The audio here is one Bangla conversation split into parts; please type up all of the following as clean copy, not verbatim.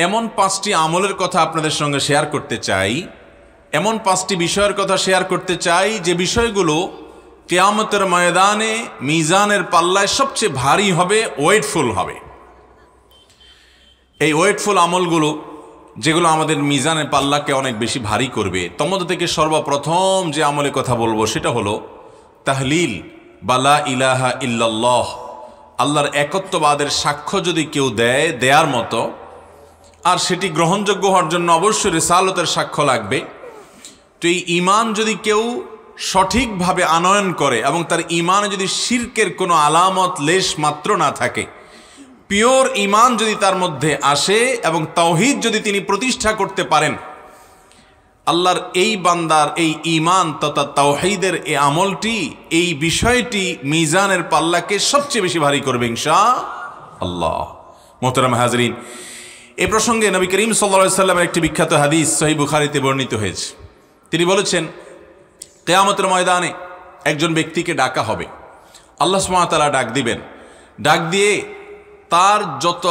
এমন 5টি আমলের কথা আপনাদের সঙ্গে শেয়ার করতে চাই, এমন 5টি বিষয়ের কথা শেয়ার করতে চাই যে বিষয়গুলো কিয়ামতের ময়দানে মিজানের পাল্লায় সবচেয়ে ভারী হবে, ওয়েটফুল হবে। এই ওয়েটফুল আমলগুলো যেগুলো আমাদের মিজানের পাল্লাকে অনেক বেশি ভারী করবে, তন্মধ্য থেকে সর্বপ্রথম যে আমলের কথা বলবো সেটা হলো তাহলিল বা লা ইলাহা ইল্লাল্লাহ। আল্লাহর একত্ববাদের সাক্ষ্য যদি কেউ দেয়ার মতো, আর সেটি গ্রহণযোগ্য হওয়ার জন্য অবশ্যই রিসালতের সাক্ষ্য লাগবে। তো এই ঈমান যদি কেউ সঠিকভাবে আনয়ন করে এবং তার ঈমানে যদি শিরকের কোনো আলামত লেশ মাত্র না থাকে, পিওর ঈমান যদি তার মধ্যে আসে এবং তাওহীদ যদি তিনি প্রতিষ্ঠা করতে পারেন, আল্লাহর এই বান্দার এই ঈমান তথা তাওহীদের এই আমলটি, এই বিষয়টি মিজানের পাল্লাকে সবচেয়ে বেশি ভারী করবে ইনশাআল্লাহ। মোহতারাম হাজরিন, এ প্রসঙ্গে নবী করিম সাল্লাল্লাহু আলাইহি ওয়াসাল্লামের একটি বিখ্যাত হাদিস সহিহ বুখারীতে বর্ণিত হয়েছে। তিনি বলেছেন, কিয়ামতের ময়দানে একজন ব্যক্তিকে ডাকা হবে, আল্লাহ সুবহানাহু ওয়া তাআলা ডাক দিবেন। ডাক দিয়ে তার যত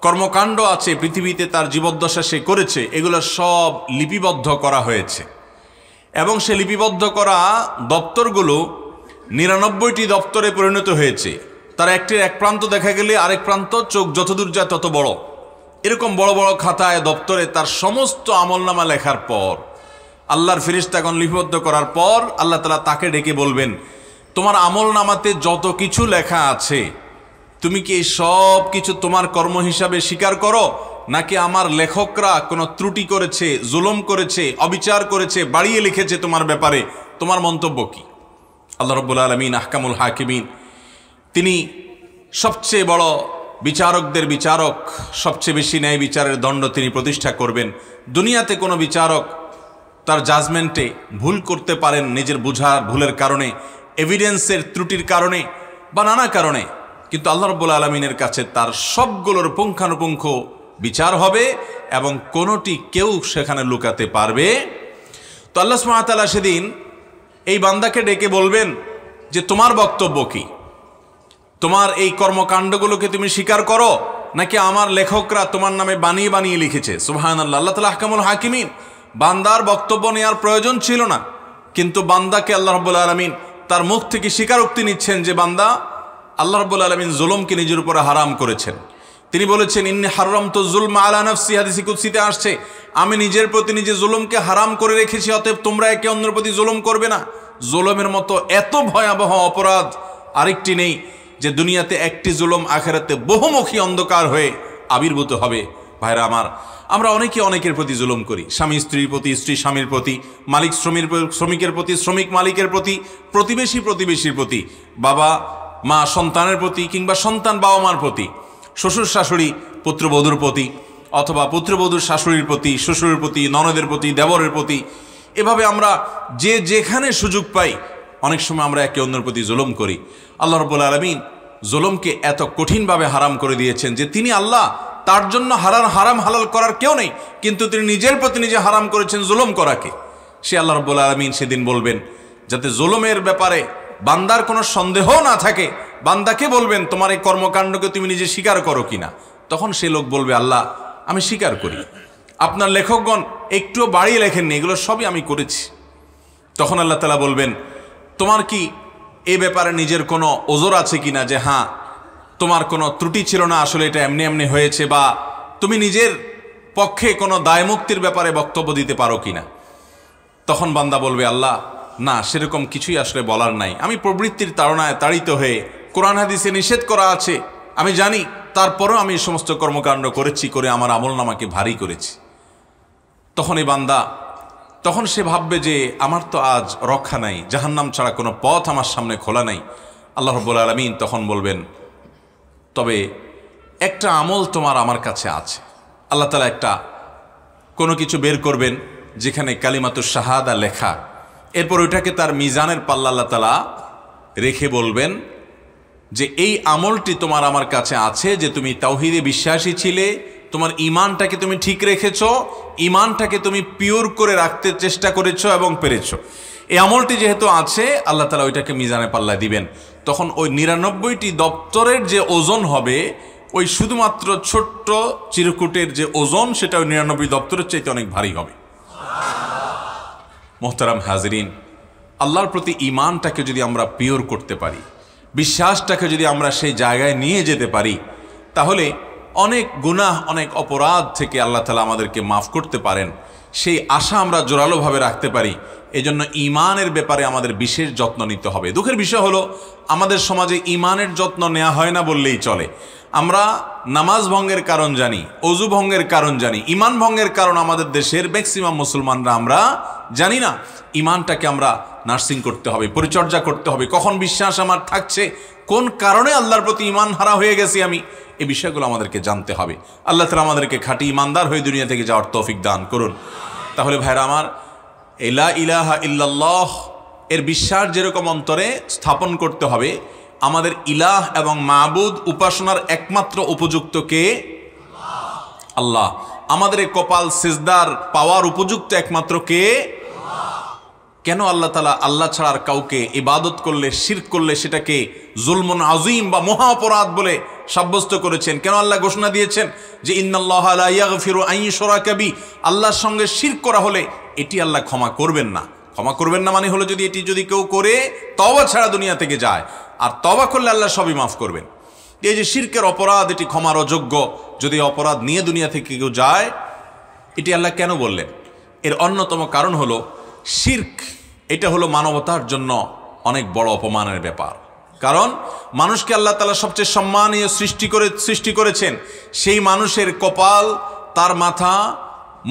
কর্মকাণ্ড আছে পৃথিবীতে, তার জীবদ্দশা সে করেছে, এগুলো সব লিপিবদ্ধ করা হয়েছে এবং সে লিপিবদ্ধ করা দপ্তরগুলো 99টি দপ্তরে পরিণত হয়েছে। তার একটির এক প্রান্ত দেখা গেলে আরেক প্রান্ত চোখ যতদূর যায় তত বড়। এরকম বড় বড় খাতায় দপ্তরে তার সমস্ত আমলনামা লেখার পর, আল্লাহর ফেরেশতাগণ লিপিবদ্ধ করার পর আল্লাহ তাআলা তাকে ডেকে বলবেন, তোমার আমলনামাতে যত কিছু লেখা আছে তুমি কি এই সব কিছু তোমার কর্ম হিসাবে স্বীকার করো, নাকি আমার লেখকরা কোনো ত্রুটি করেছে, জুলুম করেছে, অবিচার করেছে, বাড়িয়ে লিখেছে তোমার ব্যাপারে? তোমার মন্তব্য কি? আল্লাহ রাব্বুল আলামিন আহকামুল হাকিমিন, তিনি সবচেয়ে বড় বিচারকদের বিচারক, সবচেয়ে বেশি ন্যায় বিচারের দণ্ড তিনি প্রতিষ্ঠা করবেন। দুনিয়াতে কোনো বিচারক তার জাজমেন্টে ভুল করতে পারেন নিজের বুঝার ভুলের কারণে, এভিডেন্সের ত্রুটির কারণে বা নানা কারণে, কিন্তু আল্লাহ রাব্বুল আলামিনের কাছে তার সবগুলোর পুঙ্খানুপুঙ্খ বিচার হবে এবং কোনোটি কেউ সেখানে লুকাতে পারবে। তো আল্লাহ সুবহানাহু ওয়া তাআলা সেদিন এই বান্দাকে ডেকে বলবেন যে তোমার বক্তব্য কি? তোমার এই কর্মকাণ্ডগুলোকে তুমি স্বীকার করো, নাকি আমার লেখকরা তোমার নামে বানিয়ে বানিয়ে লিখেছে? সুবহানাল্লাহ। আল্লাহ তাআলা আহকামুল হাকিমিন, বান্দার বক্তব্য নেওয়ার প্রয়োজন ছিল না, কিন্তু বান্দাকে আল্লাহ রাব্বুল আলামিন তার মুখ থেকে স্বীকারোক্তি নিচ্ছেন যে বান্দা, আল্লাহ রাব্বুল আলামিন জুলুমকে নিজের উপরে হারাম করেছেন। তিনি বলেছেন, ইন্নী হারামতু যুলমা আলা নাফসি, হাদিসে কুদসিতে আসছে, আমি নিজের প্রতি নিজে জুলুমকে হারাম করে রেখেছি, অতএব তোমরা একে অন্যের প্রতি জুলুম করবে না। জুলুমের মতো এত ভয়াবহ অপরাধ আরেকটি নেই যে দুনিয়াতে একটি জুলুম আখিরাতে বহুমুখী অন্ধকার হয়ে আবির্ভূত হবে। ভাইরা আমার, আমরা অনেকে অনেকের প্রতি জুলুম করি। স্বামী স্ত্রীর প্রতি, স্ত্রী স্বামীর প্রতি, মালিক শ্রমিকের প্রতি, শ্রমিক মালিকের প্রতি, প্রতিবেশী প্রতিবেশীর প্রতি, বাবা মা সন্তানের প্রতি, কিংবা সন্তান বাবা মার প্রতি, শ্বশুর শাশুড়ি পুত্রবধূর প্রতি, অথবা পুত্রবধূর শাশুড়ির প্রতি, শ্বশুরের প্রতি, ননদের প্রতি, দেবরের প্রতি। এভাবে আমরা যে যেখানে সুযোগ পাই অনেক সময় আমরা একে অন্যের প্রতি জুলুম করি। আল্লাহ রাব্বুল আলামিন জুলুমকে এত কঠিনভাবে হারাম করে দিয়েছেন যে তিনি আল্লাহ, তার জন্য হারাম হালাল করার কেউ নেই, কিন্তু তিনি নিজের প্রতি নিজে হারাম করেছেন জুলুম করাকে। সে আল্লাহ রাব্বুল আলামিন সেদিন বলবেন, যাতে জুলুমের ব্যাপারে বান্দার কোনো সন্দেহ না থাকে, বান্দাকে বলবেন তোমার এই কর্মকাণ্ডকে তুমি নিজে স্বীকার করো কিনা। তখন সে লোক বলবে, আল্লাহ আমি স্বীকার করি, আপনার লেখকগণ একটুও বাড়িয়ে লেখেননি, এগুলো সবই আমি করেছি। তখন আল্লাহ তাআলা বলবেন, তোমার কি এ ব্যাপারে নিজের কোনো ওজর আছে কিনা, যে হ্যাঁ তোমার কোনো ত্রুটি ছিল না, আসলে এটা এমনি এমনি হয়েছে, বা তুমি নিজের পক্ষে কোনো দায়মুক্তির ব্যাপারে বক্তব্য দিতে পারো কিনা। তখন বান্দা বলবে, আল্লাহ না, সেরকম কিছুই আসলে বলার নাই, আমি প্রবৃত্তির তাড়নায় তাড়িত হয়ে, কোরআন হাদিসে নিষেধ করা আছে আমি জানি, তারপরও আমি এই সমস্ত কর্মকাণ্ড করেছি, করে আমার আমলনামাকে ভারী করেছি। তখন এই বান্দা, তখন সে ভাববে যে আমার তো আজ রক্ষা নাই, জাহান্নাম ছাড়া কোনো পথ আমার সামনে খোলা নাই। আল্লাহ রাব্বুল আলামিন তখন বলবেন, তবে একটা আমল তোমার আমার কাছে আছে। আল্লাহ তাআলা একটা কোনো কিছু বের করবেন যেখানে কালিমাতুশ শাহাদা লেখা, এরপর ওইটাকে তার মিজানের পাল্লা আল্লাহ তাআলা রেখে বলবেন যে এই আমলটি তোমার আমার কাছে আছে, যে তুমি তাওহীদে বিশ্বাসী ছিলে, তোমার ঈমানটাকে তুমি ঠিক রেখেছো, ঈমানটাকে তুমি পিওর করে রাখতে চেষ্টা করেছো এবং পেরেছো। এই আমলটি যেহেতু আছে, আল্লাহ তাআলা ওইটাকে মিজানে পাল্লায় দিবেন। তখন ওই 99টি দপ্তরের যে ওজন হবে, ওই শুধুমাত্র ছোট্ট চিরকুটের যে ওজন সেটা 99 দপ্তরের চাইতে অনেক ভারী হবে। মোহতারাম হাজরিন, আল্লাহর প্রতি ঈমানটাকে যদি আমরা পিওর করতে পারি, বিশ্বাসটাকে যদি আমরা সেই জায়গায় নিয়ে যেতে পারি, তাহলে অনেক গুনাহ, অনেক অপরাধ থেকে আল্লাহ তাআলা আমাদেরকে মাফ করতে পারেন, সেই আশা আমরা জোরালোভাবে রাখতে পারি। এজন্য ঈমানের ব্যাপারে আমাদের বিশেষ যত্ন নিতে হবে। দুঃখের বিষয় হলো আমাদের সমাজে ঈমানের যত্ন নেওয়া হয় না বললেই চলে। আমরা নামাজ ভঙ্গের কারণ জানি, অজু ভঙ্গের কারণ জানি, ঈমান ভঙ্গের কারণ আমাদের দেশের ম্যাক্সিমাম মুসলমানরা আমরা জানি না। ঈমানটাকে আমরা নার্সিং করতে হবে, পরিচর্যা করতে হবে। কখন বিশ্বাস আমার থাকছে, কোন কারণে আল্লাহর প্রতি ঈমান হারা হয়ে গেছি আমি, এই বিষয়গুলো আমাদেরকে জানতে হবে। আল্লাহ তাআলা আমাদেরকে খাঁটি ঈমানদার হয়ে দুনিয়া থেকে যাওয়ার তৌফিক দান করুন। তাহলে ভাইরা আমার, লা ইলাহা ইল্লাল্লাহ এর বিশ্বাস যেরকম অন্তরে স্থাপন করতে হবে, আমাদের ইলাহ এবং মাবুদ উপাসনার একমাত্র উপযুক্ত কে? আল্লাহ। আমাদের এই কপাল সিজদার পাওয়ার উপযুক্ত একমাত্র কে? কেন আল্লাহ তাআলা আল্লাহ ছাড়ার কাউকে ইবাদত করলে, শিরক করলে সেটাকে জুলমুন আযীম বা মহা অপরাধ বলে সাব্যস্ত করেছেন? কেন আল্লাহ ঘোষণা দিয়েছেন যে ইন্নাল্লাহা লা ইয়াগফিরু আন ইউশরাকা বিহি, আল্লাহর সঙ্গে শিরক করা হলে এটি আল্লাহ ক্ষমা করবেন না। ক্ষমা করবেন না মানে হলো যদি এটি যদি কেউ করে তওবা ছাড়া দুনিয়া থেকে যায়, আর তওবা করলে আল্লাহ সবই মাফ করবেন। এই যে শিরকের অপরাধ, এটি ক্ষমার অযোগ্য। যদি অপরাধ নিয়ে দুনিয়া থেকে কেউ যায়, এটি আল্লাহ কেন বললেন? এর অন্যতম কারণ হলো শিরক এটা হলো মানবতার জন্য অনেক বড় অপমানের ব্যাপার। কারণ মানুষকে আল্লাহ তাআলা সবচেয়ে সম্মানীয় সৃষ্টি করেছেন, সেই মানুষের কপাল, তার মাথা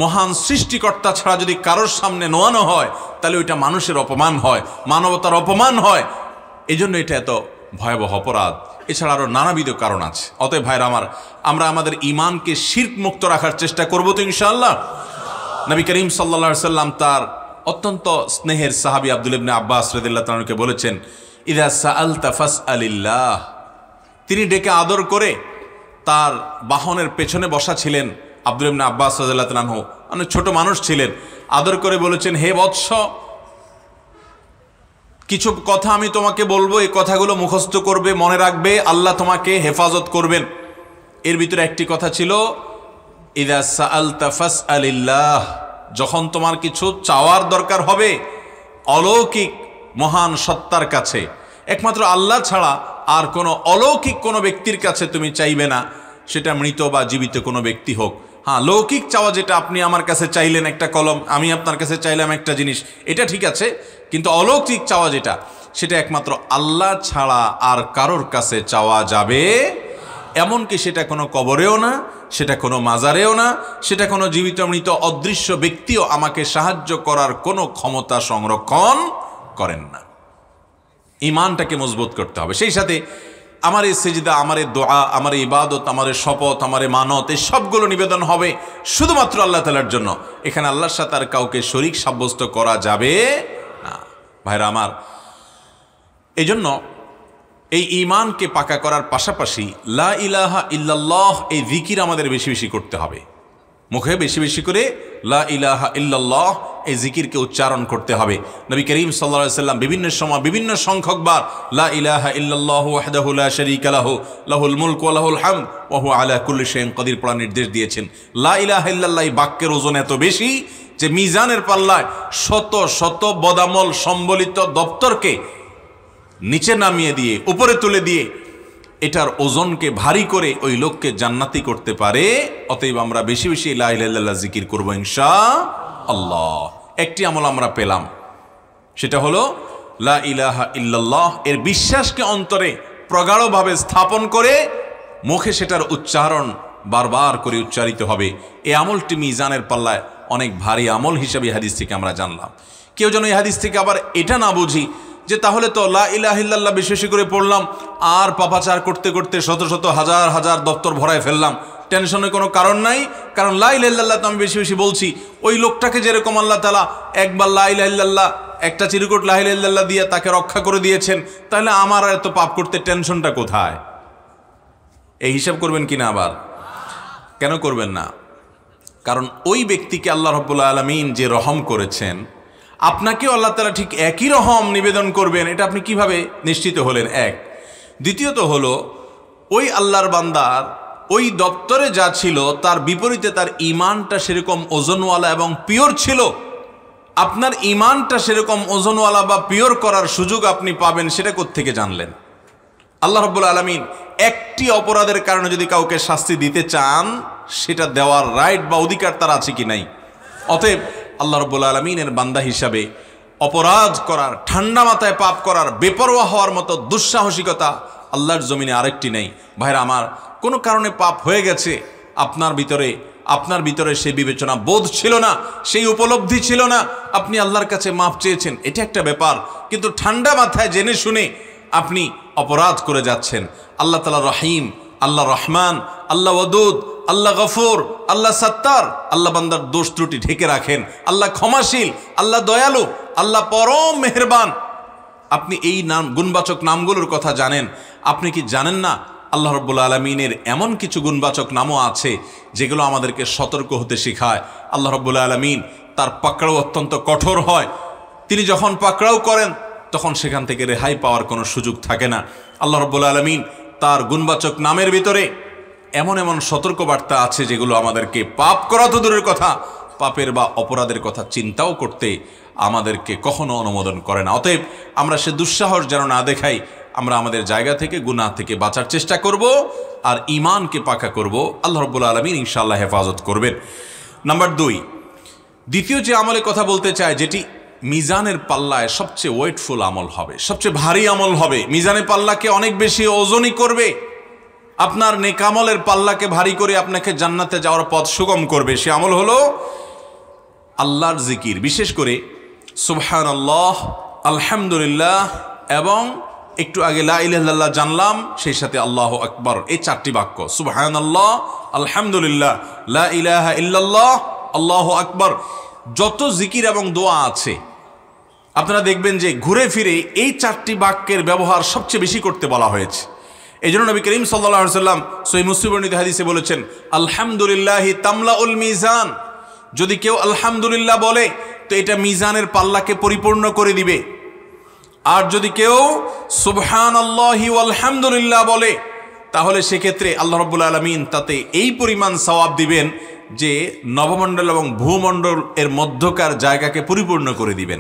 মহান সৃষ্টিকর্তা ছাড়া যদি কারোর সামনে নোয়ানো হয়, তাহলে ওইটা মানুষের অপমান হয়, মানবতার অপমান হয়। এই জন্য এটা এত ভয়াবহ অপরাধ। এছাড়া আরও নানাবিধ কারণ আছে। অতএব ভাইরা আমার, আমরা আমাদের ঈমানকে শিরক মুক্ত রাখার চেষ্টা করব তো ইনশাআল্লাহ। নবী করিম সাল্লাল্লাহু আলাইহি সাল্লাম তার অত্যন্ত স্নেহের সাহাবী আব্দুল্লাহ ইবনে আব্বাস রাদিয়াল্লাহু তাআলা কে বলেছেন, ইযা সাআলতা ফাসআলিল্লাহ। তিনি ডেকে আদর করে তার বাহনের পেছনে বসা ছিলেন আব্দুল্লাহ ইবনে আব্বাস রাদিয়াল্লাহু তাআলা, অনেক ছোট মানুষ ছিলেন। আদর করে বলেছেন, হে বৎস, কিছু কথা আমি তোমাকে বলবো, এই কথাগুলো মুখস্থ করবে, মনে রাখবে, আল্লাহ তোমাকে হেফাজত করবেন। এর ভিতরে একটি কথা ছিল, ইযা সাআলতা ফাসআলিল্লাহ। যখন তোমার কিছু চাওয়ার দরকার হবে অলৌকিক মহান সত্তার কাছে, একমাত্র আল্লাহ ছাড়া আর কোনো অলৌকিক কোনো ব্যক্তির কাছে তুমি চাইবে না, সেটা মৃত বা জীবিত কোনো ব্যক্তি হোক। হ্যাঁ, লৌকিক চাওয়া যেটা আপনি আমার কাছে চাইলেন একটা কলম, আমি আপনার কাছে চাইলাম একটা জিনিস, এটা ঠিক আছে। কিন্তু অলৌকিক চাওয়া যেটা, সেটা একমাত্র আল্লাহ ছাড়া আর কারোর কাছে চাওয়া যাবে। এমনকি সেটা কোনো কবরেও না, সেটা কোনো মাজারেও না, সেটা কোনো জীবিত মৃত অদৃশ্য ব্যক্তিও আমাকে সাহায্য করার কোনো ক্ষমতা সংরক্ষণ করেন না। ঈমানটাকে মজবুত করতে হবে। সেই সাথে আমার এই সিজদা, আমার এই দোয়া, আমার এই ইবাদত, আমার এই শপথ, আমার এই মানত, এই সবগুলো নিবেদন হবে শুধুমাত্র আল্লাহ তাআলার জন্য। এখানে আল্লাহর সাথে আর কাউকে শরীক সাব্যস্ত করা যাবে না। ভাইরা আমার, এই জন্য এই ঈমানকে পাকা করার পাশাপাশি লা ইলাহা ইল্লাল্লাহ এই জিকির আমাদের বেশি বেশি করতে হবে। মুখে বেশি বেশি করে লা ইলাহা ইল্লাল্লাহ এই জিকিরকে উচ্চারণ করতে হবে। নবী করিম সাল্লাল্লাহু আলাইহি সাল্লাম বিভিন্ন সময় বিভিন্ন সংখ্যকবার লা ইলাহা ইল্লাল্লাহু ওয়াহদাহু লা শারীকা লাহু লাহুল মুলকু ওয়া লাহুল হামদ ওয়া হুয়া আলা কুল্লি শাইইন কাদির পড়ার নির্দেশ দিয়েছেন। লা ইলাহা ইল্লাল্লাহ এই বাক্যের ওজন এত বেশি যে মিজানের পাল্লায় শত শত বদামল সম্বলিত দপ্তরকে নিচে নামিয়ে দিয়ে উপরে তুলে দিয়ে এটার ওজনকে ভারী করে ওই লোককে জান্নাতি করতে পারে। অতএব আমরা বেশি বেশি লা ইলাহা ইল্লাল্লাহ জিকির করব ইনশাআল্লাহ। একটি আমল আমরা পেলাম, সেটা হলো লা ইলাহা ইল্লাল্লাহ এর বিশ্বাসকে অন্তরে প্রগাঢ়ভাবে স্থাপন করে মুখে সেটার উচ্চারণ বারবার করে উচ্চারিত হবে। এই আমলটি মিজানের পাল্লায় অনেক ভারী আমল হিসাবে হাদিস থেকে আমরা জানলাম। কেউ যেন এই হাদিস থেকে আবার এটা না বুঝি যে তাহলে তো লা ইলাহা ইল্লাল্লাহ বেশি বেশি করে পড়লাম আর পাপাচার করতে করতে শত শত হাজার হাজার দপ্তর ভরায় ফেললাম, টেনশনের কোনো কারণ নাই। কারণ লা ইলাহা ইল্লাল্লাহ তো আমি বেশি বেশি বলছি। ওই লোকটাকে যেরকম আল্লাহ তাআলা একবার লা ইলাহা ইল্লাল্লাহ একটা চিরকুট লা ইলাহা ইল্লাল্লাহ দিয়ে তাকে রক্ষা করে দিয়েছেন, তাহলে আমার এত পাপ করতে টেনশনটা কোথায়? এই হিসাব করবেন কিনা? আবার কেন করবেন না? কারণ ওই ব্যক্তিকে আল্লাহ রাব্বুল আলামিন যে রহম করেছেন, আপনাকেও আল্লাহ তাআলা ঠিক একই রহম নিবেদন করবেন, এটা আপনি কিভাবে নিশ্চিত হলেন? এক। দ্বিতীয়ত হলো ওই আল্লাহর বান্দার ওই দপ্তরে যা ছিল তার বিপরীতে তার ঈমানটা সেরকম ওজনওয়ালা এবং পিওর ছিল। আপনার ঈমানটা সেরকম ওজনওয়ালা বা পিওর করার সুযোগ আপনি পাবেন, সেটা কোত্থেকে জানলেন? আল্লাহ রাব্বুল আলামিন একটি অপরাধের কারণে যদি কাউকে শাস্তি দিতে চান, সেটা দেওয়ার রাইট বা অধিকার তার আছে কি নাই? অতএব আল্লাহ রাব্বুল আলামিনের বান্দা হিসাবে অপরাধ করার, ঠান্ডা মাথায় পাপ করার, বেপরোয়া হওয়ার মতো দুঃসাহসিকতা আল্লাহর জমিনে আরেকটি নেই। ভাইরা আমার, কোনো কারণে পাপ হয়ে গেছে, আপনার ভিতরে সেই বিবেচনা বোধ ছিল না, সেই উপলব্ধি ছিল না, আপনি আল্লাহর কাছে মাপ চেয়েছেন, এটা একটা ব্যাপার। কিন্তু ঠান্ডা মাথায় জেনে শুনে আপনি অপরাধ করে যাচ্ছেন। আল্লাহ তাআলা রহিম, আল্লাহ রহমান, আল্লাহ ওয়াদুদ, আল্লাহ গফুর, আল্লাহ সত্তার। আল্লাহ বান্দার দোষ ত্রুটি ঢেকে রাখেন। আল্লাহ ক্ষমাশীল, আল্লাহ দয়ালু, আল্লাহ পরম মেহেরবান। আপনি এই নাম, গুণবাচক নামগুলোর কথা জানেন। আপনি কি জানেন না আল্লাহ রাব্বুল আলামিনের এমন কিছু গুণবাচক নামও আছে যেগুলো আমাদেরকে সতর্ক হতে শেখায়? আল্লাহ রাব্বুল আলামিন তার পাকড়াও অত্যন্ত কঠোর হয়। তিনি যখন পাকড়াও করেন তখন সেখান থেকে রেহাই পাওয়ার কোনো সুযোগ থাকে না। আল্লাহ রাব্বুল আলামিন তার গুণবাচক নামের ভিতরে এমন এমন সতর্কবার্তা আছে যেগুলো আমাদেরকে পাপ করা তো দূরের কথা, পাপের বা অপরাধের কথা চিন্তাও করতে আমাদেরকে কখনো অনুমোদন করে না। অতএব আমরা সে দুঃসাহস যেন না দেখাই, আমরা আমাদের জায়গা থেকে গুনাহ থেকে বাঁচার চেষ্টা করব আর ঈমানকে পাকা করব। আল্লাহ রাব্বুল আলামিন ইনশাআল্লাহ হেফাজত করবেন। নাম্বার 2, দ্বিতীয় যে আমলের কথা বলতে চাই, যেটি মিজানের পাল্লায় সবচেয়ে ওয়েটফুল আমল হবে, সবচেয়ে ভারী আমল হবে, মিজানের পাল্লাকে অনেক বেশি ওজনই করবে, আপনার নেক আমলের পাল্লাকে ভারী করে আপনাকে জান্নাতে যাওয়ার পথ সুগম করবে। সে আমল হলো আল্লাহর জিকির, বিশেষ করে সুবহানাল্লাহ, আলহামদুলিল্লাহ এবং একটু আগে লা ইলাহা ইল্লাল্লাহ জানলাম, সেই সাথে আল্লাহু আকবার, এই 4টি বাক্য, সুবহানাল্লাহ, আলহামদুলিল্লাহ, লা ইলাহা ইল্লাল্লাহ, আল্লাহু আকবার। যত জিকির এবং দোয়া আছে আপনারা দেখবেন যে ঘুরে ফিরে এই 4টি বাক্যের ব্যবহার সবচেয়ে বেশি করতে বলা হয়েছে। এই জন্য নবী করিম সাল্লাল্লাহু আলাইহি ওয়াসাল্লাম সহিহ মুসলিম বর্ণিত হাদিসে বলেছেন, আলহামদুলিল্লাহি তামলাউল মিজান। যদি কেউ আলহামদুলিল্লাহ বলে তো এটা মিজানের পাল্লাকে পরিপূর্ণ করে দিবে। আর যদি কেউ সুবহানাল্লাহি ওয়াল হামদুলিল্লাহ বলে তাহলে সেক্ষেত্রে আল্লাহ রাব্বুল আলামিন তাতে এই পরিমাণ সওয়াব দিবেন যে নবমণ্ডল এবং ভূমণ্ডল এর মধ্যকার জায়গাকে পরিপূর্ণ করে দিবেন।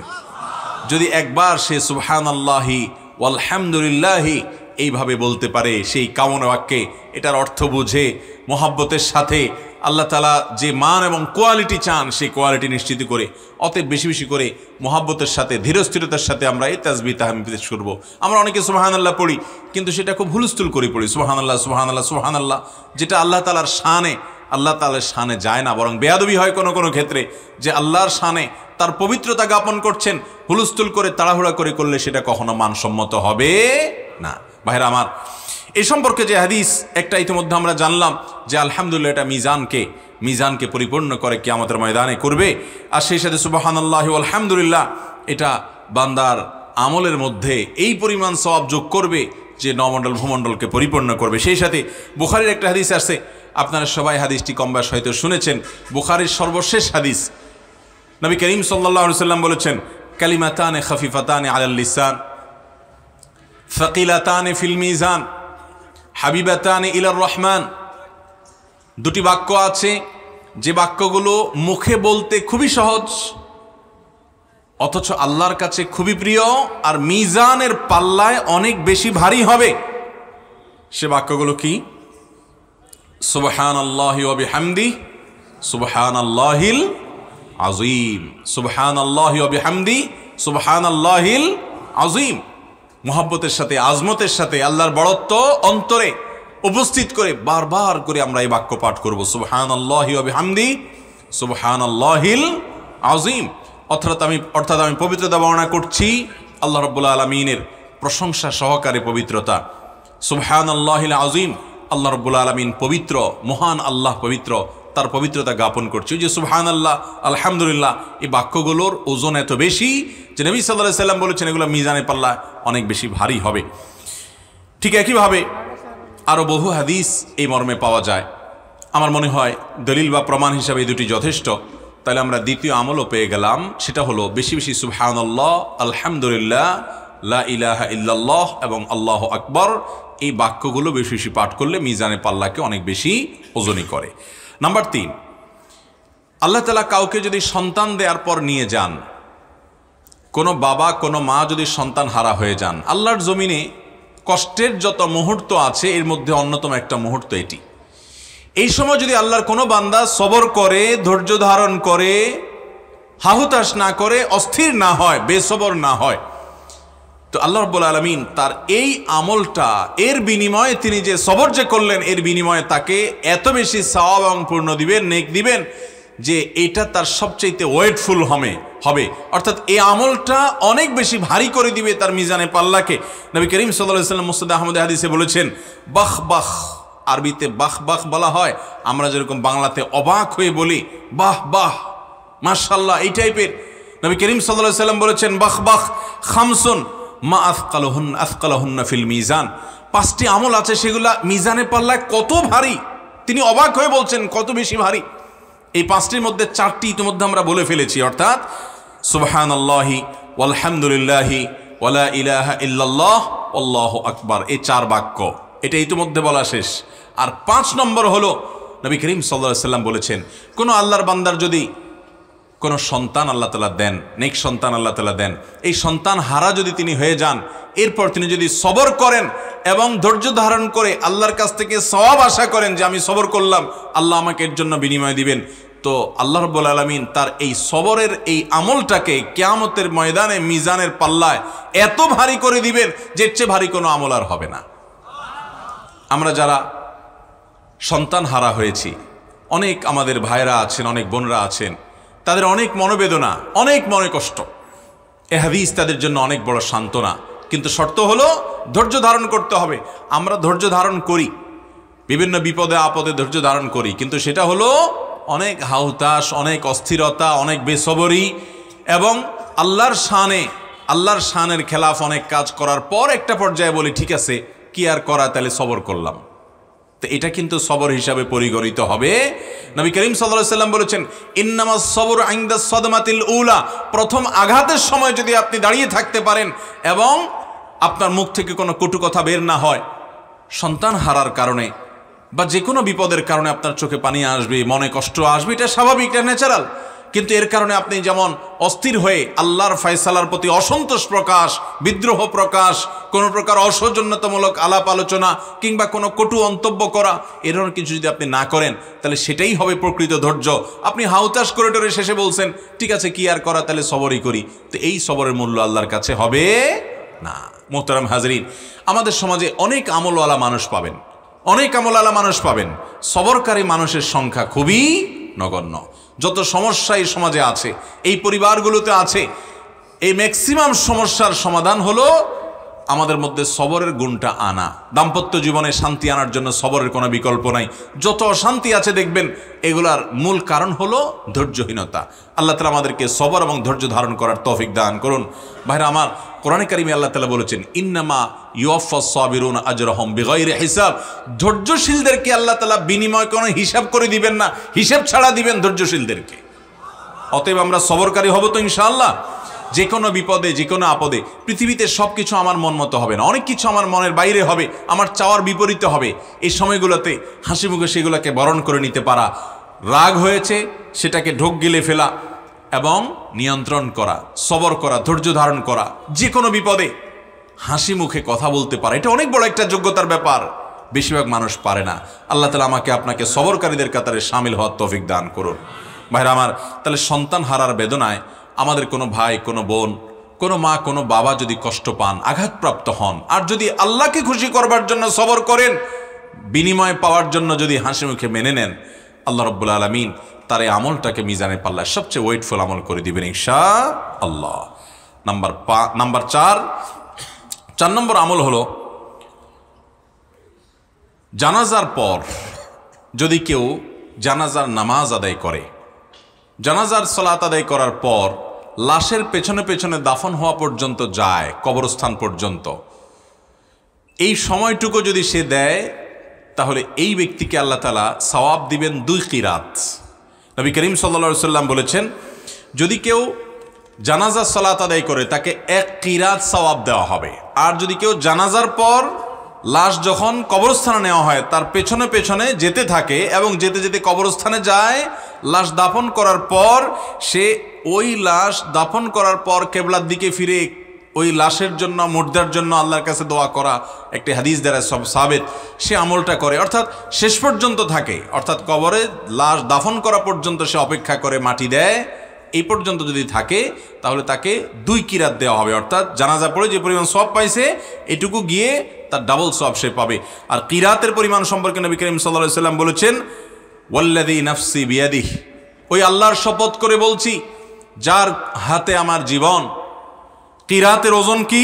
যদি একবার সে সুবহানাল্লাহি ওয়াল হামদুলিল্লাহি এইভাবে বলতে পারে, সেই কামনা বাক্যে এটার অর্থ বুঝে মোহাব্বতের সাথে আল্লাহ তাআলা যে মান এবং কোয়ালিটি চান সেই কোয়ালিটি নিশ্চিত করে, অতএব বেশি বেশি করে মোহাব্বতের সাথে, ধীরস্থিরতার সাথে আমরা এই তাসবিহ তাহমিদ পেশ করব। আমরা অনেকে সুবহানাল্লাহ পড়ি, কিন্তু সেটা খুব হুলস্থুল করে পড়ি, সুবহানাল্লাহ সুবহানাল্লাহ সুবহানাল্লাহ, যেটা আল্লাহ তাআলার শানে, আল্লাহ তাআলার শানে যায় না, বরং বেয়াদবি হয় কোনো কোনো ক্ষেত্রে, যে আল্লাহর শানে তার পবিত্রতা জ্ঞাপন করছেন, হুলস্থুল করে তাড়াহুড়া করে করলে সেটা কখনো মানসম্মত হবে না। ভাইরা আমার, এই সম্পর্কে যে হাদিস একটা ইতিমধ্যে আমরা জানলাম যে আলহামদুলিল্লাহ এটা মিজানকে পরিপূর্ণ করে কিয়ামতের ময়দানে করবে। আর সেই সাথে সুবহানাল্লাহি ওয়াল হামদুলিল্লাহ এটা বান্দার আমলের মধ্যে এই পরিমাণ সওয়াব যোগ করবে যে নমণ্ডল ভূমণ্ডলকে পরিপূর্ণ করবে। সেই সাথে বুখারীর একটা হাদিস আছে, আপনারা সবাই হাদিসটি কম বেশ হয়তো শুনেছেন, বুখারীর সর্বশেষ হাদিস। নবী করিম সাল্লাল্লাহু আলাইহি ওয়াসাল্লাম বলেছেন, কালিমাতানে খাফিফাতানে আলাল লিসান ফাকিলাতানে ফিল মিজান হাবিবাতানে ইলার রহমান। দুটি বাক্য আছে যে বাক্যগুলো মুখে বলতে খুবই সহজ অথচ আল্লাহর কাছে খুবই প্রিয় আর মিজানের পাল্লায় অনেক বেশি ভারী হবে। সে বাক্যগুলো কি? সুবহানাল্লাহি ওয়া বিহামদিহি সুবহানাল্লাহিল আযীম, সুবহানাল্লাহি ওয়া বিহামদিহি সুবহানাল্লাহিল আযীম। মুহাব্বতের সাথে, আজমতের সাথে, আল্লাহর বড়ত্ব অন্তরে উপস্থিত করে বারবার করে আমরা এই বাক্য পাঠ করব, সুবহানাল্লাহি ওয়া বিহামদিহি সুবহানাল্লাহিল আযীম। অর্থাৎ আমি পবিত্রতা বর্ণনা করছি আল্লাহ রাব্বুল আলামিনের প্রশংসা সহকারে পবিত্রতা। সুবহানাল্লাহিল আযীম, আল্লাহ রাব্বুল আলামিন পবিত্র, মহান আল্লাহ পবিত্র, তার পবিত্রতা জ্ঞাপন করছি। যে সুবহানাল্লাহ, আলহামদুলিল্লাহ, এই বাক্যগুলোর ওজন এত বেশি যে নবী সাল্লাল্লাহু আলাইহি ওয়াসাল্লাম বলেছেন এগুলো মিজানের পাল্লা অনেক বেশি ভারী হবে। ঠিক একইভাবে আরও বহু হাদিস এই মর্মে পাওয়া যায়। আমার মনে হয় দলিল বা প্রমাণ হিসাবে এই দুটি যথেষ্ট। তাহলে আমরা দ্বিতীয় আমলও পেয়ে গেলাম, সেটা হলো বেশি বেশি সুবহানাল্লাহ, আলহামদুলিল্লাহ, লা ইলাহা ইল্লাল্লাহ এবং আল্লাহু আকবার এই বাক্যগুলো বেশি বেশি পাঠ করলে মিজানে পাল্লাকে অনেক বেশি ওজনই করে। নাম্বার 3, আল্লাহ তাআলা কাউকে যদি সন্তান দেওয়ার পর নিয়ে যান, কোনো বাবা কোনো মা যদি সন্তান হারা হয়ে যান, আল্লাহর জমিনে কষ্টের যত মুহূর্ত আছে এর মধ্যে অন্যতম একটা মুহূর্ত এটি। এই সময় যদি আল্লাহর কোনো বান্দা সবর করে, ধৈর্য ধারণ করে, হাহুতাশ না করে, অস্থির না হয়, বেসবর না হয়, তো আল্লাহ রাব্বুল আলামিন তার এই আমলটা, এর বিনিময়ে তিনি যে সবর যে করলেন, এর বিনিময়ে তাকে এত বেশি সওয়াব এবং পূর্ণ দিবেন, নেক দিবেন, যে এটা তার সবচাইতে ওয়েটফুল হবে। অর্থাৎ এই আমলটা অনেক বেশি ভারী করে দিবে তার মিজানে পাল্লাকে। নবী করিম সাল্লাল্লাহু আলাইহি ওয়াসাল্লাম মুসনাদ আহমদে হাদিসে বলেছেন, বাখ বাখ, আরবিতে বাখ বাখ বলা হয়, আমরা যেরকম বাংলাতে অবাক হয়ে বলি বাহ বাহ, মাশাআল্লাহ, এই টাইপের। নবী করিম সাল্লাল্লাহু আলাইহি ওয়াসাল্লাম বলেছেন, বাখ বাখ খামসুন মা আথকালাহুন্না ফিল মিজান, 5টি আমল আছে সেগুলা মিজানে পাল্লায় কত ভারী, তিনি অবাক হয়ে বলছেন কত বেশি ভারী। এই 5টির মধ্যে 4টি ইতিমধ্যে আমরা বলে ফেলেছি, অর্থাৎ সুবহানাল্লাহি ওয়ালহামদুলিল্লাহি ওয়ালা ইলাহা ইল্লাল্লাহ আল্লাহু আকবার, এই 4 বাক্য, এটা ইতিমধ্যে বলা শেষ। আর 5 নম্বর হলো নবী করিম সাল্লাল্লাহু আলাইহি ওয়াসাল্লাম বলেছেন, কোনো আল্লাহর বান্দার যদি কোনো সন্তান আল্লাহ তাআলা দেন, নেক সন্তান আল্লাহ তাআলা দেন, এই সন্তান হারা যদি তিনি হয়ে যান, এরপর তিনি যদি সবর করেন এবং ধৈর্য ধারণ করে আল্লাহর কাছ থেকে সওয়াব আশা করেন যে আমি সবর করলাম, আল্লাহ আমাকে এর জন্য বিনিময় দিবেন, তো আল্লাহ রাব্বুল আলামিন তার এই সবরের এই আমলটাকে কিয়ামতের ময়দানে মিজানের পাল্লায় এত ভারী করে দিবেন যে এর চেয়ে ভারী কোনো আমল আর হবে না। আমরা যারা সন্তান হারা হয়েছি, অনেক আমাদের ভাইরা আছেন, অনেক বোনরা আছেন, তাদের অনেক মনোবেদনা, অনেক মনে কষ্ট। এ হাদিস তাদের জন্য অনেক বড় সান্ত্বনা, কিন্তু শর্ত হলো ধৈর্য ধারণ করতে হবে। আমরা ধৈর্য ধারণ করি, বিভিন্ন বিপদে আপদে ধৈর্য ধারণ করি, কিন্তু সেটা হলো অনেক হাহুতাশ, অনেক অস্থিরতা, অনেক বেসবরি, এবং আল্লাহর শানের খেলাফ অনেক কাজ করার পর একটা পর্যায়ে বলি ঠিক আছে কি আর করা, তাহলে সবর করলাম। তো এটা কিন্তু সবর হিসাবে পরিগণিত হবে। নবী করিম সাল্লাল্লাহু আলাইহি ওয়াসাল্লাম বলেছেন, ইন্নামাস সবরু ইনদা সাদমাতিল উলা, প্রথম আঘাতের সময় যদি আপনি দাঁড়িয়ে থাকতে পারেন এবং আপনার মুখ থেকে কোনো কটু কথা বের না হয়, সন্তান হারার কারণে বা যে কোনো বিপদের কারণে আপনার চোখে পানি আসবে, মনে কষ্ট আসবে, এটা স্বাভাবিক, এটা ন্যাচারাল, কিন্তু এর কারণে আপনি যেমন অস্থির হয়ে আল্লাহর ফয়সালার প্রতি অসন্তোষ প্রকাশ, বিদ্রোহ প্রকাশ, কোনো প্রকার অসৌজন্যতামূলক আলাপ আলোচনা কিংবা কোনো কটু মন্তব্য করা, এরকম কিছু যদি আপনি না করেন, তাহলে সেটাই হবে প্রকৃত ধৈর্য। আপনি হাউতাশ করে টোরে শেষে বলছেন ঠিক আছে কি আর করা, তাহলে সবরই করি, তো এই সবরের মূল্য আল্লাহর কাছে হবে না। মোহতারাম হাজরিন, আমাদের সমাজে অনেক আমলওয়ালা মানুষ পাবেন, অনেক আমলওয়ালা মানুষ পাবেন, সবরকারী মানুষের সংখ্যা খুবই নগণ্য। যত সমস্যা এই সমাজে আছে, এই পরিবারগুলোতে আছে, এই ম্যাক্সিমাম সমস্যার সমাধান হলো আমাদের মধ্যে সবরের গুণটা আনা। দাম্পত্য জীবনে শান্তি আনার জন্য সবরের কোনো বিকল্প নাই। যত অশান্তি আছে দেখবেন এগুলার মূল কারণ হলো ধৈর্যহীনতা। আল্লাহ তাআলা আমাদেরকে সবর এবং ধৈর্য ধারণ করার তৌফিক দান করুন। ভাইরা আমার, কোরআনে কারিমে আল্লাহ তাআলা বলেছেন, ইন্নামা ইউওয়াফাস সাবিরুনা আজরাহুম বিগাইরি হিসাব, ধৈর্যশীলদেরকে আল্লাহ তাআলা বিনিময় কোনো হিসাব করে দিবেন না, হিসাব ছাড়া দিবেন ধৈর্যশীলদেরকে। অতএব আমরা সবরকারী হব তো ইনশাআল্লাহ। যে কোনো বিপদে, যে কোনো আপদে, পৃথিবীতে সব কিছু আমার মন মতো হবে না, অনেক কিছু আমার মনের বাইরে হবে, আমার চাওয়ার বিপরীতে হবে। এই সময়গুলোতে হাসি মুখে সেগুলোকে বরণ করে নিতে পারা, রাগ হয়েছে সেটাকে ঢোক গিলে ফেলা এবং নিয়ন্ত্রণ করা, সবর করা, ধৈর্য ধারণ করা, যে কোনো বিপদে হাসি মুখে কথা বলতে পারা, এটা অনেক বড় একটা যোগ্যতার ব্যাপার, বেশিরভাগ মানুষ পারে না। আল্লাহ তাআলা আমাকে আপনাকে সবরকারীদের কাতারে শামিল হওয়ার তৌফিক দান করুন। ভাইরা আমার, তাহলে সন্তান হারার বেদনায় আমাদের কোনো ভাই, কোনো বোন, কোনো মা, কোনো বাবা যদি কষ্ট পান, আঘাতপ্রাপ্ত হন, আর যদি আল্লাহকে খুশি করবার জন্য সবর করেন, বিনিময় পাওয়ার জন্য যদি হাসি মুখে মেনে নেন, আল্লাহ রাব্বুল আলামিন তার এই আমলটাকে মিজানে পাল্লায় সবচেয়ে ওয়েটফুল আমল করে দিবেন ইনশাআল্লাহ। নাম্বার 4 নম্বর আমল হলো, জানাজার পর যদি কেউ জানাজার নামাজ আদায় করে, জানাজার সালাত আদায় করার পর লাশের পেছনে পেছনে দাফন হওয়া পর্যন্ত যায়, কবরস্থান পর্যন্ত, এই সময়টুকু যদি সে দেয়, তাহলে এই ব্যক্তিকে আল্লাহ তাআলা সওয়াব দিবেন 2 কিরাত। নবী করিম সাল্লাল্লাহু আলাইহি ওয়াসাল্লাম বলেছেন, যদি কেউ জানাজার সালাত আদায় করে তাকে 1 কিরাত সওয়াব দেওয়া হবে, আর যদি কেউ জানাজার পর লাশ যখন কবরস্থানে নেওয়া হয় তার পেছনে পেছনে যেতে থাকে এবং যেতে যেতে কবরস্থানে যায়। লাশ দাফন করার পর সে ওই লাশ দাফন করার পর কেবলার দিকে ফিরে ওই লাশের জন্য, মুর্দার জন্য আল্লাহর কাছে দোয়া করা, একটি হাদিস দ্বারা সব সাবেত, সে আমলটা করে। অর্থাৎ শেষ পর্যন্ত থাকে, অর্থাৎ কবরে লাশ দাফন করা পর্যন্ত সে অপেক্ষা করে, মাটি দেয়, এই পর্যন্ত যদি থাকে তাহলে তাকে 2 কিরাত দেওয়া হবে। অর্থাৎ জানাজা পড়ে যে পরিমাণ সওয়াব পাইছে এটুকু গিয়ে তার ডাবল সওয়াব সে পাবে। আর কিরাতের পরিমাণ সম্পর্কে নবী করিম সাল্লাল্লাহু আলাইহি ওয়াসাল্লাম বলেছেন, ওয়াল্লাযী নাফসি বিয়াদিহি, ওই আল্লাহর শপথ করে বলছি যার হাতে আমার জীবন, কিরাতের ওজন কি?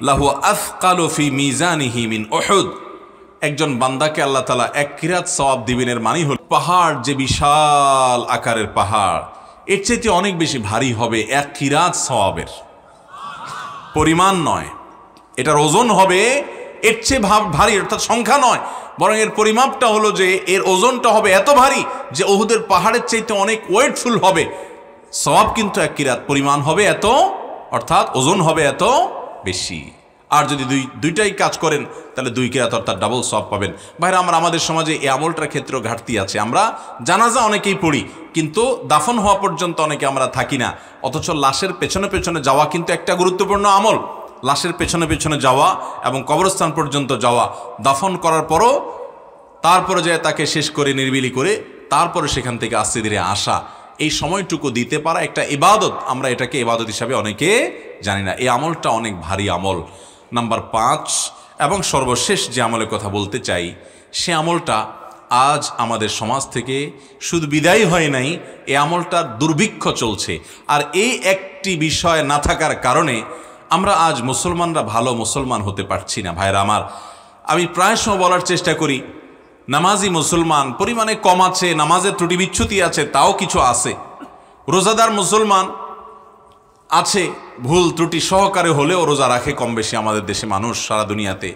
লাহু আথকালু ফি মিজানিহি মিন উহুদ। একজন বান্দাকে আল্লাহ তাআলা 1 কিরাত সওয়াব দিবেনের মানে হল পাহাড়, যে বিশাল আকারের পাহাড়, এর চাইতে অনেক বেশি ভারী হবে 1 কিরাত সওয়াবের। পরিমাণ নয়, এটার ওজন হবে এর চেয়ে ভারী, অর্থাৎ সংখ্যা নয়, বরং এর পরিমাপটা হলো যে এর ওজনটা হবে এত ভারী যে উহুদের পাহাড়ের চাইতে অনেক ওয়েটফুল হবে। সওয়াব কিন্তু 1 কিরাত, পরিমাণ হবে এত, অর্থাৎ ওজন হবে এত বেশি। আর যদি দুইটাই কাজ করেন তাহলে 2 কিরাত অর্থাৎ ডাবল সওয়াব পাবেন। ভাইরা, আমাদের সমাজে এই আমলটার ক্ষেত্রেও ঘাটতি আছে। আমরা জানাজা অনেকেই পড়ি, কিন্তু দাফন হওয়া পর্যন্ত অনেকে আমরা থাকি না। অথচ লাশের পেছনে পেছনে যাওয়া কিন্তু একটা গুরুত্বপূর্ণ আমল। লাশের পেছনে পেছনে যাওয়া এবং কবরস্থান পর্যন্ত যাওয়া, দাফন করার পরও তারপরে যায় তাকে শেষ করে নির্বিলি করে তারপরে সেখান থেকে আস্তে ধীরে আসা, এই সময়টুকু দিতে পারা একটা ইবাদত। আমরা এটাকে ইবাদত হিসাবে অনেকে জানি না। এই আমলটা অনেক ভারী আমল। নাম্বার 5 এবং সর্বশেষ যে আমলের কথা বলতে চাই, সে আমলটা আজ আমাদের সমাজ থেকে শুধু বিদায় হয় নাই, এই আমলটার দুর্ভিক্ষ চলছে। আর এই একটি বিষয় না থাকার কারণে আমরা আজ মুসলমানরা ভালো মুসলমান হতে পারছি না। ভাইরা আমার, আমি প্রায় সময় বলার চেষ্টা করি, নামাজি মুসলমান পরিমাণে কম আছে, নামাজের ত্রুটি বিচ্ছুতি আছে, তাও কিছু আছে। রোজাদার মুসলমান আছে, ভুল ত্রুটি সহকারে হলেও রোজা রাখে কম বেশি আমাদের দেশে মানুষ, সারা দুনিয়াতে।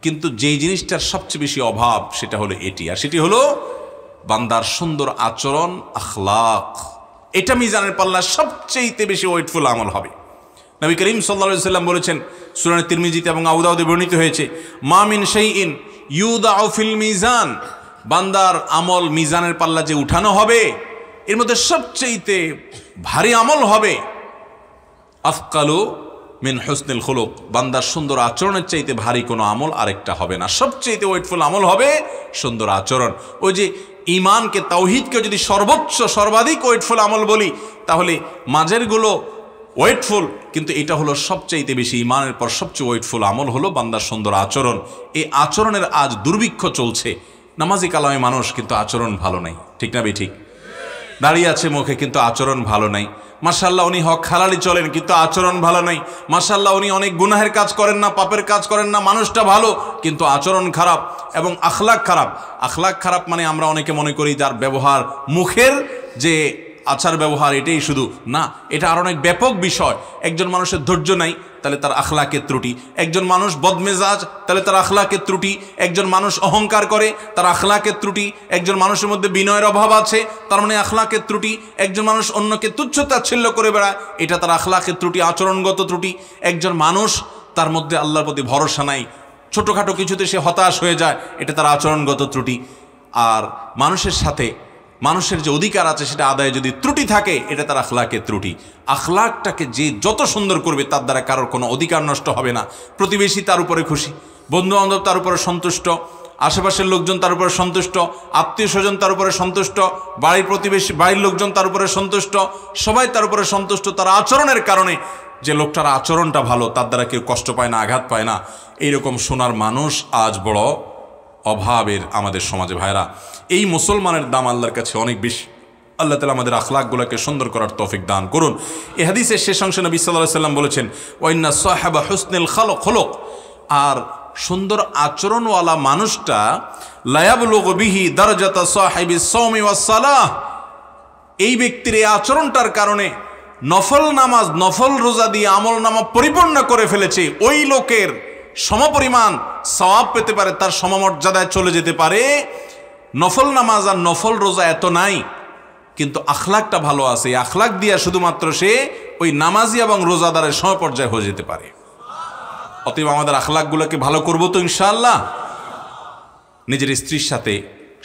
কিন্তু যেই জিনিসটার সবচেয়ে বেশি অভাব সেটা হলো এটি, আর সেটি হলো বান্দার সুন্দর আচরণ, আখলাক। এটা মিজানের পাল্লা সবচেয়ে বেশি ওয়েটফুল আমল হবে। নবী করিম সাল্লাল্লাহু আলাইহি ওয়াসাল্লাম বলেছেন, সুনানে তিরমিজিতে এবং আবু দাউদে বর্ণিত হয়েছে, মা মিন শাইইন ইউদাউ ফিল মিজান, বান্দার আমল মিজানের পাল্লা যে উঠানো হবে এর মধ্যে সবচেয়ে ভারী আমল হবে আফকালু মিন হুসনিল খুলুক, বান্দার সুন্দর আচরণের চাইতে ভারী কোনো আমল আরেকটা হবে না। সবচেয়ে ওয়েটফুল আমল হবে সুন্দর আচরণ। ওই যে ইমানকে, তাওহীদকে যদি সর্বাধিক ওয়েটফুল আমল বলি, তাহলে মাঝেরগুলো ওয়েটফুল, কিন্তু এটা হলো সবচাইতে বেশি, ইমানের পর সবচেয়ে ওয়েটফুল আমল হলো বান্দার সুন্দর আচরণ। এই আচরণের আজ দুর্ভিক্ষ চলছে। নামাজি কালামে মানুষ, কিন্তু আচরণ ভালো নাই। ঠিক না ঠিক? দাঁড়িয়ে আছে মুখে, কিন্তু আচরণ ভালো নাই। মাশাআল্লাহ উনি হক হালালি চলেন, কিন্তু আচরণ ভালো নাই। মাশাআল্লাহ উনি অনেক গুনাহের কাজ করেন না, পাপের কাজ করেন না, মানুষটা ভালো, কিন্তু আচরণ খারাপ এবং আখলাক খারাপ। আখলাক খারাপ মানে আমরা অনেকে মনে করি যার ব্যবহার, মুখের যে আচার ব্যবহার এটাই শুধু না, এটা আর অনেক ব্যাপক বিষয়। একজন মানুষের ধৈর্য নাই, তাহলে তার আখলাকের ত্রুটি। একজন মানুষ বদমেজাজ, তাহলে তার আখলাকের ত্রুটি। একজন মানুষ অহংকার করে, তার আখলাকের ত্রুটি। একজন মানুষের মধ্যে বিনয়ের অভাব আছে, তার মানে আখলাকের ত্রুটি। একজন মানুষ অন্যকে তুচ্ছ-তাচ্ছিল্য করে বেড়ায়, এটা তার আখলাকের ত্রুটি, আচরণগত ত্রুটি। একজন মানুষ তার মধ্যে আল্লাহর প্রতি ভরসা নাই, ছোটোখাটো কিছুতে সে হতাশ হয়ে যায়, এটা তার আচরণগত ত্রুটি। আর মানুষের সাথে মানুষের যে অধিকার আছে সেটা আদায়ে যদি ত্রুটি থাকে, এটা তার আখলাকের ত্রুটি। আখলাকটাকে যে যত সুন্দর করবে তার দ্বারা কারোর কোনো অধিকার নষ্ট হবে না। প্রতিবেশী তার উপরে খুশি, বন্ধুবান্ধব তার উপরে সন্তুষ্ট, আশেপাশের লোকজন তার উপরে সন্তুষ্ট, আত্মীয় স্বজন তার উপরে সন্তুষ্ট, বাড়ির প্রতিবেশী, বাড়ির লোকজন তার উপরে সন্তুষ্ট, সবাই তার উপরে সন্তুষ্ট তার আচরণের কারণে। যে লোকটার আচরণটা ভালো, তার দ্বারা কেউ কষ্ট পায় না, আঘাত পায় না, এইরকম সোনার মানুষ আজ বড় অভাবের আমাদের সমাজে। ভাইরা, এই মুসলমানের দাম আল্লাহর কাছে অনেক বেশি। আল্লাহ তাআলা আমাদের আখলাকগুলোকে সুন্দর করার তৌফিক দান করুন। এই হাদিসের শেষ অংশে নবী সাল্লাল্লাহু আলাইহি ওয়াসাল্লাম বলেছেন, ওয়াইন্না সাহাবা হুসনিল খুলুক, আর সুন্দর আচরণওয়ালা মানুষটা লা ইয়াবলুগু বিহি দারাজাতা সাহিবিস সাওমি ওয়াস সালাহ, এই ব্যক্তির এই আচরণটার কারণে নফল নামাজ, নফল রোজা দিয়ে আমল নামা পরিপূর্ণ করে ফেলেছে, ওই লোকের সমপরিমাণ সওয়াব পেতে পারে, তার সমমর্যাদায় চলে যেতে পারে। নফল নামাজ আর নফল রোজা এত নাই, কিন্তু আখলাকটা ভালো আছে, এই আখলাক দিয়া শুধুমাত্র সে ওই নামাজি এবং রোজাদারের সমপর্যায়ে হয়ে যেতে পারে। অতএব আমাদের আখলাকগুলোকে ভালো করব তো ইনশাআল্লাহ। নিজের স্ত্রীর সাথে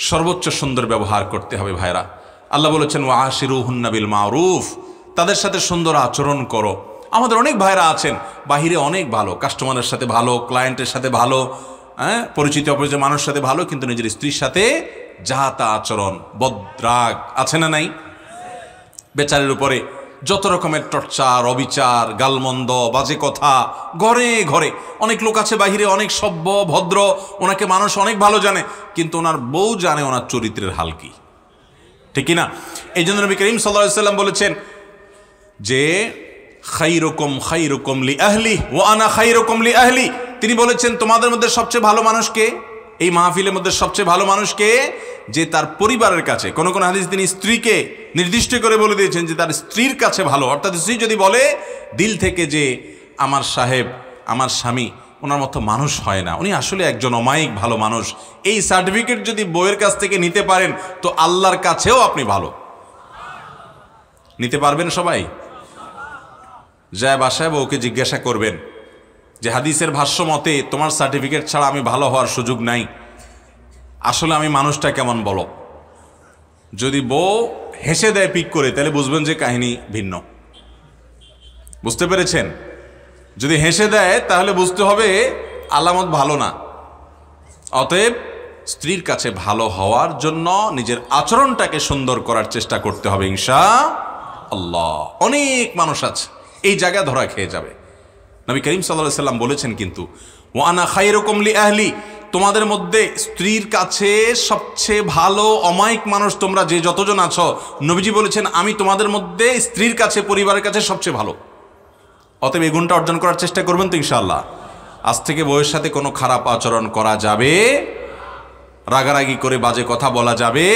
সর্বোচ্চ সুন্দর ব্যবহার করতে হবে ভাইরা। আল্লাহ বলেছেন ওয়াশিরুহুন্না বিল মারুফ, তাদের সাথে সুন্দর আচরণ করো। আমাদের অনেক ভাইরা আছেন বাহিরে অনেক ভালো, কাস্টমারের সাথে ভালো, ক্লায়েন্টের সাথে ভালো, পরিচিত অপরিচিত মানুষের সাথে ভালো, কিন্তু নিজের স্ত্রীর সাথে যা তা আচরণ, বদরাগ আছে না নাই? বেচারের উপরে যত রকমের টর্চার, অবিচার, গালমন্দ, বাজে কথা, ঘরে ঘরে। অনেক লোক আছে বাহিরে অনেক সভ্য ভদ্র, ওনাকে মানুষ অনেক ভালো জানে, কিন্তু ওনার বউ জানে ওনার চরিত্রের হাল কি, ঠিক কিনা? এই জন্য নবী করিম সাল্লাল্লাহু আলাইহি ওয়াসাল্লাম বলেছেন যে খাইরুকুম খাইরুকুম লি আহলি ওয়া আনা খাইরুকুম লি আহলি। তিনি বলেছেন তোমাদের মধ্যে সবচেয়ে ভালো মানুষ কে? এই মাহফিলের মধ্যে সবচেয়ে ভালো মানুষ কে? যে তার পরিবারের কাছে, কোন কোন হাদিস তিনি স্ত্রীকে নির্দিষ্ট করে বলে দিয়েছেন যে তার স্ত্রীর কাছে ভালো। অর্থাৎ স্ত্রী যদি বলে দিল থেকে যে আমার সাহেব, আমার স্বামী ওনার মতো মানুষ হয় না, উনি আসলে একজন অমায়িক ভালো মানুষ, এই সার্টিফিকেট যদি বউয়ের কাছ থেকে নিতে পারেন তো আল্লাহর কাছেও আপনি ভালো নিতে পারবেন। সবাই যায় বাসায় বউকে জিজ্ঞাসা করবেন যে হাদিসের ভাষ্য মতে তোমার সার্টিফিকেট ছাড়া আমি ভালো হওয়ার সুযোগ নাই, আসলে আমি মানুষটা কেমন বলো। যদি বউ হেসে দেয় পিক করে, তাহলে বুঝবেন যে কাহিনী ভিন্ন। বুঝতে পেরেছেন? যদি হেসে দেয় তাহলে বুঝতে হবে আলামত ভালো না। অতএব স্ত্রীর কাছে ভালো হওয়ার জন্য নিজের আচরণটাকে সুন্দর করার চেষ্টা করতে হবে ইনশাআল্লাহ। অনেক মানুষ আছে এই জায়গায় ধরা খেয়ে যাবে। নবী করিম সাল্লাল্লাহু আলাইহি সাল্লাম বলেছেন কিন্তু ওয়া আনা খায়রুকুম লি আহলি, তোমাদের মধ্যে স্ত্রীর কাছে সবচেয়ে ভালো অমায়িক মানুষ তোমরা যে যতজন আছো, নবীজি বলেছেন আমি তোমাদের মধ্যে স্ত্রীর কাছে, পরিবারের কাছে সবচেয়ে ভালো। অতএব এই গুণটা অর্জন করার চেষ্টা করবেন তো ইনশাআল্লাহ। আজ থেকে বউয়ের সাথে কোনো খারাপ আচরণ করা যাবে, রাগারাগি করে বাজে কথা বলা যাবে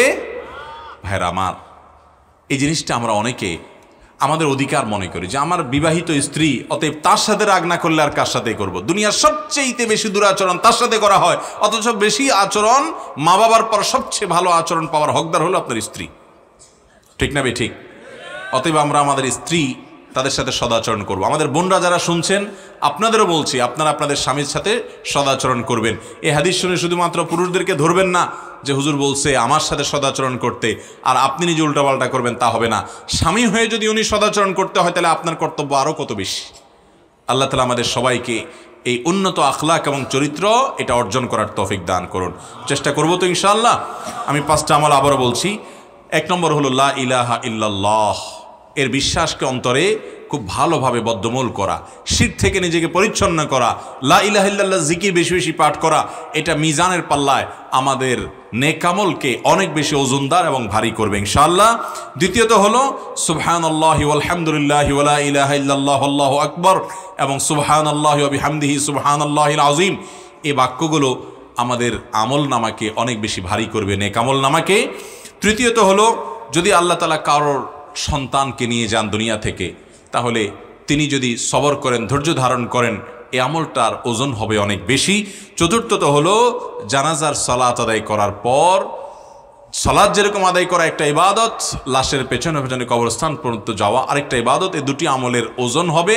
ভাইরা আমার। এই জিনিসটা আমরা অনেকে আমাদের অধিকার মনে করি যে আমার বিবাহিত স্ত্রী, অতএব তার সাথে রাগ না করলে আর কার সাথে করব। দুনিয়ার সবচেয়ে বেশি দুরাচরণ তার সাথে করা হয়, অথচ বেশি আচরণ মা বাবার পর সবচেয়ে ভালো আচরণ পাওয়ার হকদার হলো আপনার স্ত্রী, ঠিক না বে ঠিক? অতএব আমরা আমাদের স্ত্রী তাদের সাথে সদাচরণ করব। আমাদের বোনরা যারা শুনছেন আপনাদেরও বলছি, আপনারা আপনাদের স্বামীর সাথে সদাচরণ করবেন। এই হাদিস শুনে শুধুমাত্র পুরুষদেরকে ধরবেন না যে হুজুর বলছে আমার সাথে সদাচরণ করতে, আর আপনি নিজে উল্টাপাল্টা করবেন, তা হবে না। স্বামী হয়ে যদি উনি সদাচরণ করতে হয় তাহলে আপনার কর্তব্য আরও কত বেশি। আল্লাহ তাআলা আমাদের সবাইকে এই উন্নত আখলাক এবং চরিত্র এটা অর্জন করার তৌফিক দান করুন। চেষ্টা করব তো ইনশাআল্লাহ। আমি 5টা আমল আবারও বলছি। 1 নম্বর হলো লা ইলাহা ইল্লাল্লাহ, এর বিশ্বাসকে অন্তরে খুব ভালোভাবে বদ্ধমূল করা, শিরক থেকে নিজেকে পরিচ্ছন্ন করা, লা ইলাহা ইল্লাল্লাহ জিকির বেশি বেশি পাঠ করা। এটা মিজানের পাল্লায় আমাদের নেকামলকে অনেক বেশি ওজনদার এবং ভারী করবে ইনশাআল্লাহ। দ্বিতীয়ত হলো সুবহানাল্লাহি ওয়াল হামদুলিল্লাহি ওয়া লা ইলাহা ইল্লাল্লাহু আল্লাহু আকবার এবং সুবহানাল্লাহি ওয়া বিহামদিহি সুবহানাল্লাহিল আযীম। এই বাক্যগুলো আমাদের আমল নামাকে অনেক বেশি ভারী করবে, নেকামল নামাকে। তৃতীয়ত হলো যদি আল্লাহ তাআলা কারোর সন্তানকে নিয়ে যান দুনিয়া থেকে, তাহলে তিনি যদি সবর করেন, ধৈর্য ধারণ করেন, এই আমলটার ওজন হবে অনেক বেশি। চতুর্থত হলো জানাজার সালাত আদায় করার পর, সালাত যেরকম আদায় করা একটা ইবাদত, লাশের পেছনে পেছনে কবরস্থান পর্যন্ত যাওয়া আরেকটা ইবাদত। এই দুটি আমলের ওজন হবে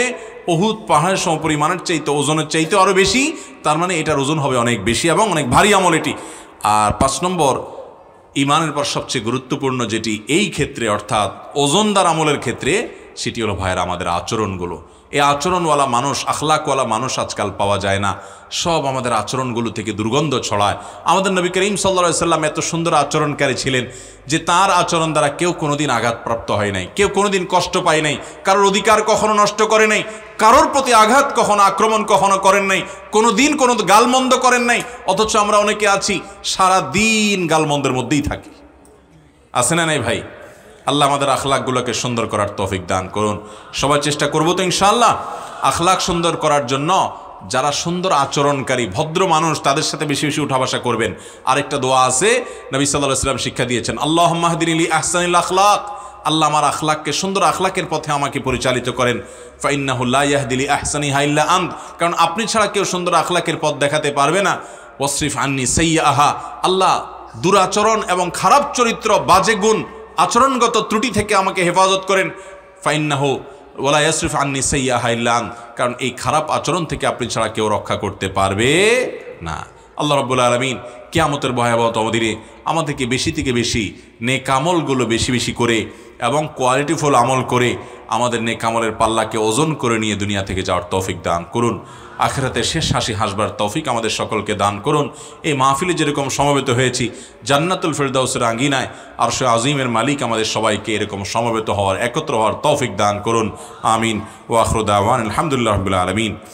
উহুদ পাহাড়ের সমপরিমাণের চাইতে, ওজনের চাইতে আরও বেশি। তার মানে এটার ওজন হবে অনেক বেশি এবং অনেক ভারী আমল এটি। আর 5 নম্বর ইমানের পর সবচেয়ে গুরুত্বপূর্ণ যেটি এই ক্ষেত্রে, অর্থাৎ ওজনদার আমলের ক্ষেত্রে, সেটি হলো ভাইয়েরা আমাদের আচরণগুলো। এই আচরণওয়ালা মানুষ, আখলাকওয়ালা মানুষ আজকাল পাওয়া যায় না। সব আমাদের আচরণগুলো থেকে দুর্গন্ধ ছড়ায়। আমাদের নবী করিম সাল্লাল্লাহু আলাইহি সাল্লাম এত সুন্দর আচরণকারী ছিলেন যে তার আচরণ দ্বারা কেউ কোনোদিন আঘাতপ্রাপ্ত হয় নাই, কেউ কোনোদিন কষ্ট পায় নাই, কারোর অধিকার কখনো নষ্ট করে নাই, কারোর প্রতি আঘাত কখনো, আক্রমণ কখনো করেন নাই, কোনো দিন কোনো গালমন্দ করেন নাই। অথচ আমরা অনেকে আছি সারা দিন গালমন্দের মধ্যেই থাকি, আছে না নাই ভাই? আল্লাহ আমাদের আখলাকগুলোকে সুন্দর করার তৌফিক দান করুন। সবাই চেষ্টা করবো তো ইনশাআল্লাহ। আখলাক সুন্দর করার জন্য যারা সুন্দর আচরণকারী ভদ্র মানুষ তাদের সাথে বেশি বেশি উঠা বসা করবেন। আরেকটা দোয়া আছে নবী সাল্লাল্লাহু আলাইহি ওয়াসাল্লাম শিক্ষা দিয়েছেন, আল্লাহুম্মা হদিনি লি আহসানিল আখলাক, আল্লাহ আমার আখলাককে, সুন্দর আখলাকের পথে আমাকে পরিচালিত করেন। ফাইন্নাহু লা ইয়াহদি লি আহসানিহা ইল্লা আন্ত, কারণ আপনি ছাড়া কেউ সুন্দর আখলাকের পথ দেখাতে পারবে না। ওয়াসরিফ আন্নি সাইয়্যাহা, আল্লাহ দুরাচরণ এবং খারাপ চরিত্র, বাজে গুণ, আচরণগত ত্রুটি থেকে আমাকে হেফাজত করেন। ফাইন্নাহু ওয়ালা ইয়াসরিফ আন্নি সাইয়্যাহা ইল্লা আন, কারণ এই খারাপ আচরণ থেকে আপনি ছাড়া কেউ রক্ষা করতে পারবে না। আল্লাহ রাব্বুল আলামিন কিয়ামতের ভয়াবহ তমদিনে আমাদেরকে বেশি থেকে বেশি নেক আমলগুলো বেশি বেশি করে এবং কোয়ালিটিফুল আমল করে আমাদের নেক আমলের পাল্লাকে ওজন করে নিয়ে দুনিয়া থেকে যাওয়ার তৌফিক দান করুন। আখিরাতে শেষ হাসি হাসবার তৌফিক আমাদের সকলকে দান করুন। এই মাহফিলে যেরকম সমবেত হয়েছি, জান্নাতুল ফেরদাউসের আঙ্গিনায় আরশে আজিমের মালিক আমাদের সবাইকে এরকম সমবেত হওয়ার, একত্র হওয়ার তৌফিক দান করুন। আমিন। ওয়া আখিরু দাওয়ানা আলহামদুলিল্লাহি রাব্বিল আলামিন।